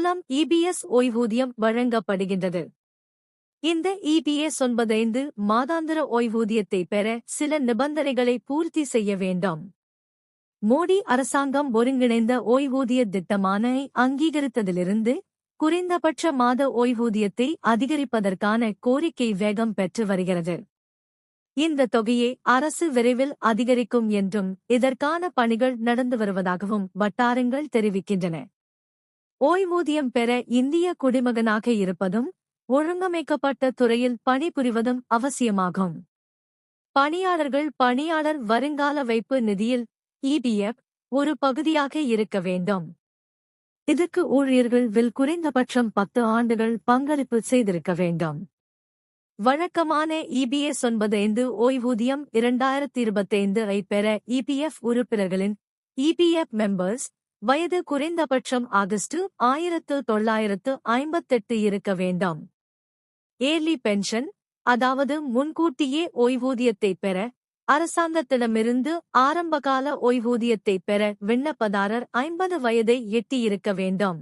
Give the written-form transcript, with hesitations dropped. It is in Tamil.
மூலம் இபிஎஸ் ஓய்வூதியம் வழங்கப்படுகின்றது. இந்த இபிஎஸ் 95 மாதாந்திர ஓய்வூதியத்தை பெற சில நிபந்தனைகளை பூர்த்தி செய்ய வேண்டும். மோடி அரசாங்கம் ஒருங்கிணைந்த ஓய்வூதிய திட்டமான அங்கீகரித்ததிலிருந்து குறைந்தபட்ச மாத ஓய்வூதியத்தை அதிகரிப்பதற்கான கோரிக்கை வேகம் பெற்று வருகிறது. இந்த தொகையை அரசு விரைவில் அதிகரிக்கும் என்றும் இதற்கான பணிகள் நடந்து வருவதாகவும் வட்டாரங்கள் தெரிவிக்கின்றன. ஓய்வூதியம் பெற இந்திய குடிமகனாக இருப்பதும் ஒழுங்கமைக்கப்பட்ட துறையில் பணிபுரிவதும் அவசியமாகும். பணியாளர்கள் பணியாளர் வருங்கால வைப்பு நிதியில் இபிஎஃப் ஒரு பகுதியாக இருக்க வேண்டும். இதற்கு ஊழியர்கள் குறைந்தபட்சம் 10 ஆண்டுகள் பங்களிப்பு செய்திருக்க வேண்டும். வழக்கமான இபிஎஸ் 95 ஓய்வூதியம் 2025 ஐ பெற இபிஎஃப் உறுப்பினர்களின் இபிஎஃப் மெம்பர்ஸ் வயது குறைந்தபட்சம் ஆகஸ்ட் 1958 இருக்க வேண்டும். ஏர்லி பென்ஷன், அதாவது முன்கூட்டியே ஓய்வூதியத்தை பெற அரசாங்கத்திடமிருந்து ஆரம்பகால ஓய்வூதியத்தை பெற விண்ணப்பதாரர் 50 வயதை எட்டியிருக்க வேண்டும்.